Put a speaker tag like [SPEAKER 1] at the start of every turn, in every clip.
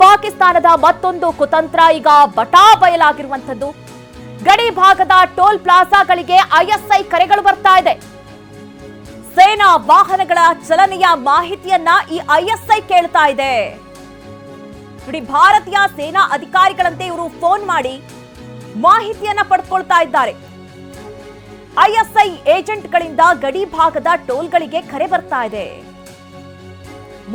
[SPEAKER 1] ಪಾಕಿಸ್ತಾನದ ಮತ್ತೊಂದು ಕುತಂತ್ರ ಈಗ ಬಟಾ ಬಯಲಾಗಿರುವಂತದ್ದು. ಗಡಿ ಭಾಗದ ಟೋಲ್ ಪ್ಲಾಜಾಗಳಿಗೆ ಐಎಸ್ಐ ಕರೆಗಳು ಬರ್ತಾ ಇದೆ. ಸೇನಾ ವಾಹನಗಳ ಚಲನೆಯ ಮಾಹಿತಿಯನ್ನ ಈ ಐಎಸ್ಐ ಕೇಳ್ತಾ ಇದೆ. ನೋಡಿ, ಭಾರತೀಯ ಸೇನಾ ಅಧಿಕಾರಿಗಳಂತೆ ಇವರು ಫೋನ್ ಮಾಡಿ ಮಾಹಿತಿಯನ್ನ ಪಡೆದುಕೊಳ್ತಾ ಇದ್ದಾರೆ. ಐಎಸ್ಐ ಏಜೆಂಟ್ಗಳಿಂದ ಗಡಿ ಭಾಗದ ಟೋಲ್ಗಳಿಗೆ ಕರೆ ಬರ್ತಾ ಇದೆ.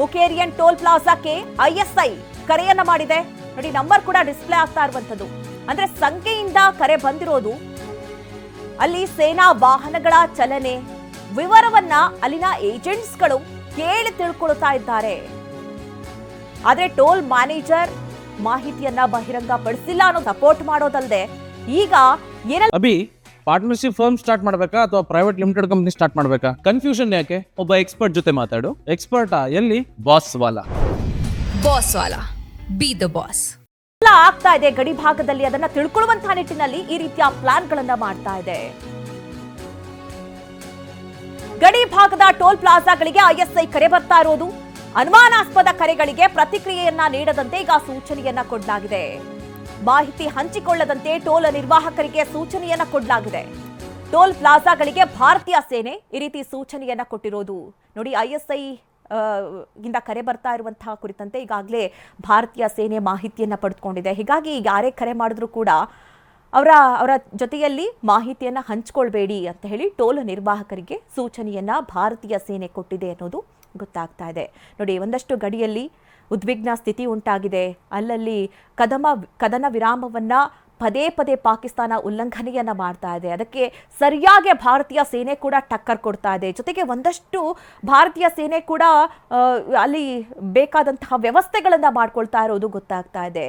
[SPEAKER 1] ಮುಕೇರಿಯನ್ ಟೋಲ್ ಪ್ಲಾಜಾಕ್ಕೆ ಐಎಸ್ಐ ಕರೆಯನ್ನ ಮಾಡಿದೆ. ನೋಡಿ, ನಂಬರ್ ಕೂಡ ಡಿಸ್ಪ್ಲೇ ಆಗ್ತಾ ಇರುವಂತದ್ದು. ಅಂದ್ರೆ ಸಂಖ್ಯೆಯಿಂದ ಕರೆ ಬಂದಿರೋದು. ಅಲ್ಲಿ ಸೇನಾ ವಾಹನಗಳ ಚಲನೆ ವಿವರವನ್ನ ಅಲ್ಲಿನ ಏಜೆಂಟ್ಸ್ಗಳು ಕೇಳಿ ತಿಳ್ಕೊಳ್ತಾ ಇದ್ದಾರೆ. ಆದ್ರೆ ಟೋಲ್ ಮ್ಯಾನೇಜರ್ ಮಾಹಿತಿಯನ್ನ ಬಹಿರಂಗ ಪಡಿಸಿಲ್ಲ ಅನ್ನೋ ಸಪೋರ್ಟ್ ಮಾಡೋದಲ್ಲದೆ ಈಗ
[SPEAKER 2] ಅಭಿ ಪಾರ್ಟ್ನರ್ಶಿಪ್ ಫರ್ಮ್ ಸ್ಟಾರ್ಟ್ ಮಾಡಬೇಕಾ ಅಥವಾ ಪ್ರೈವೇಟ್ ಲಿಮಿಟೆಡ್ ಕಂಪನಿ ಸ್ಟಾರ್ಟ್ ಮಾಡಬೇಕಾ? ಕನ್ಫ್ಯೂಷನ್ ಯಾಕೆ? ಒಬ್ಬ ಎಕ್ಸ್ಪರ್ಟ್ ಜೊತೆ ಮಾತಾಡು. ಎಕ್ಸ್ಪರ್ಟಾ? ಎಲ್ಲಿ? Boss Vala
[SPEAKER 3] B the boss
[SPEAKER 1] ಆಗ್ತಾ ಇದೆ. ಗಡಿ ಭಾಗದಲ್ಲಿ ಅದನ್ನ ತಿಳ್ಕೊಳ್ಳುವಂತಹ ನಿಟ್ಟಿನಲ್ಲಿ ಈ ರೀತಿಯ ಪ್ಲಾನ್ ಗಳನ್ನ ಮಾಡ್ತಾ ಇದೆ. ಗಡಿ ಭಾಗದ ಟೋಲ್ ಪ್ಲಾಜಾಗಳಿಗೆ ಐಎಸ್ಐ ಕರೆ ಬರ್ತಾ ಇರೋದು. ಅನುಮಾನಾಸ್ಪದ ಕರೆಗಳಿಗೆ ಪ್ರತಿಕ್ರಿಯೆಯನ್ನ ನೀಡದಂತೆ ಈಗ ಸೂಚನೆಯನ್ನ ಕೊಡಲಾಗಿದೆ. ಮಾಹಿತಿ ಹಂಚಿಕೊಳ್ಳದಂತೆ ಟೋಲ್ ನಿರ್ವಾಹಕರಿಗೆ ಸೂಚನೆಯನ್ನ ಕೊಡಲಾಗಿದೆ. ಟೋಲ್ ಪ್ಲಾಜಾಗಳಿಗೆ ಭಾರತೀಯ ಸೇನೆ ಈ ರೀತಿ ಸೂಚನೆಯನ್ನ ಕೊಟ್ಟಿರೋದು. ನೋಡಿ, ಐಎಸ್ಐ ಇಂದ ಕರೆ ಬರ್ತಾ ಇರುವಂತಹ ಕುರಿತಂತೆ ಈಗಾಗಲೇ ಭಾರತೀಯ ಸೇನೆ ಮಾಹಿತಿಯನ್ನ ಪಡೆದುಕೊಂಡಿದೆ. ಹೀಗಾಗಿ ಯಾರೇ ಕರೆ ಮಾಡಿದ್ರು ಕೂಡ ಅವರ ಜೊತೆಯಲ್ಲಿ ಮಾಹಿತಿಯನ್ನ ಹಂಚಿಕೊಳ್ಬೇಡಿ ಅಂತ ಹೇಳಿ ಟೋಲ್ ನಿರ್ವಾಹಕರಿಗೆ ಸೂಚನೆಯನ್ನ ಭಾರತೀಯ ಸೇನೆ ಕೊಟ್ಟಿದೆ ಅನ್ನೋದು ಗೊತ್ತಾಗ್ತಾ ಇದೆ. ನೋಡಿ, ಒಂದಷ್ಟು ಗಡಿಯಲ್ಲಿ ಉದ್ವಿಗ್ನ ಸ್ಥಿತಿ ಉಂಟಾಗಿದೆ. ಅಲ್ಲಲ್ಲಿ ಕದನ ವಿರಾಮವನ್ನ ಪದೇ ಪದೇ ಪಾಕಿಸ್ತಾನ ಉಲ್ಲಂಘನೆಯನ್ನ ಮಾಡ್ತಾ ಇದೆ. ಅದಕ್ಕೆ ಸರಿಯಾಗಿ ಭಾರತೀಯ ಸೇನೆ ಕೂಡ ಟಕ್ಕರ್ ಕೊಡ್ತಾ ಇದೆ. ಜೊತೆಗೆ ಒಂದಷ್ಟು ಭಾರತೀಯ ಸೇನೆ ಕೂಡ ಅಲ್ಲಿ ಬೇಕಾದಂತಹ ವ್ಯವಸ್ಥೆಗಳನ್ನ ಮಾಡ್ಕೊಳ್ತಾ ಇರೋದು ಗೊತ್ತಾಗ್ತಾ ಇದೆ.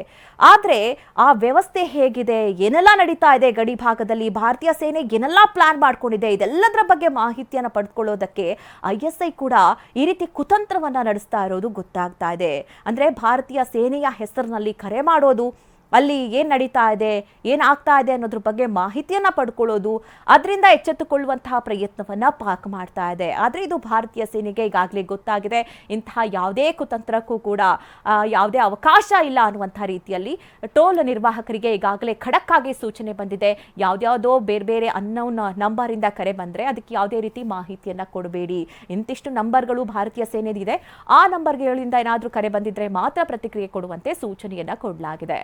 [SPEAKER 1] ಆದ್ರೆ ಆ ವ್ಯವಸ್ಥೆ ಹೇಗಿದೆ, ಏನೆಲ್ಲ ನಡೀತಾ ಇದೆ ಗಡಿ ಭಾಗದಲ್ಲಿ, ಭಾರತೀಯ ಸೇನೆ ಏನೆಲ್ಲ ಪ್ಲಾನ್ ಮಾಡ್ಕೊಂಡಿದೆ, ಇದೆಲ್ಲದರ ಬಗ್ಗೆ ಮಾಹಿತಿಯನ್ನ ಪಡೆದುಕೊಳ್ಳೋದಕ್ಕೆ ಐಎಸ್ಐ ಕೂಡ ಈ ರೀತಿ ಕುತಂತ್ರವನ್ನ ನಡೆಸ್ತಾ ಇರೋದು ಗೊತ್ತಾಗ್ತಾ ಇದೆ. ಅಂದ್ರೆ ಭಾರತೀಯ ಸೇನೆಯ ಹೆಸರಿನಲ್ಲಿ ಕರೆ ಮಾಡೋದು, ಅಲ್ಲಿ ಏನ್ ನಡೀತಾ ಇದೆ, ಏನಾಗ್ತಾ ಇದೆ ಅನ್ನೋದ್ರ ಬಗ್ಗೆ ಮಾಹಿತಿಯನ್ನ ಪಡ್ಕೊಳ್ಳೋದು, ಅದರಿಂದ ಎಚ್ಚೆತ್ತುಕೊಳ್ಳುವಂತಹ ಪ್ರಯತ್ನವನ್ನ ಪಾಕ್ ಮಾಡ್ತಾ ಇದೆ. ಆದ್ರೆ ಇದು ಭಾರತೀಯ ಸೇನೆಗೆ ಈಗಾಗಲೇ ಗೊತ್ತಾಗಿದೆ. ಇಂತಹ ಯಾವುದೇ ಕುತಂತ್ರಕ್ಕೂ ಕೂಡ ಯಾವುದೇ ಅವಕಾಶ ಇಲ್ಲ ಅನ್ನುವಂತಹ ರೀತಿಯಲ್ಲಿ ಟೋಲ್ ನಿರ್ವಾಹಕರಿಗೆ ಈಗಾಗಲೇ ಖಡಕ್ ಆಗಿ ಸೂಚನೆ ಬಂದಿದೆ. ಯಾವ್ದ್ಯಾವುದೋ ಬೇರೆ ಬೇರೆ ಅನ್ನೋನ್ ನಂಬರ್ ಇಂದ ಕರೆ ಬಂದ್ರೆ ಅದಕ್ಕೆ ಯಾವುದೇ ರೀತಿ ಮಾಹಿತಿಯನ್ನ ಕೊಡಬೇಡಿ. ಇಂತಿಷ್ಟು ನಂಬರ್ಗಳು ಭಾರತೀಯ ಸೇನೆದಿದೆ, ಆ ನಂಬರ್ಗಳಿಂದ ಏನಾದ್ರೂ ಕರೆ ಬಂದಿದ್ರೆ ಮಾತ್ರ ಪ್ರತಿಕ್ರಿಯೆ ಕೊಡುವಂತೆ ಸೂಚನೆಯನ್ನ ಕೊಡಲಾಗಿದೆ.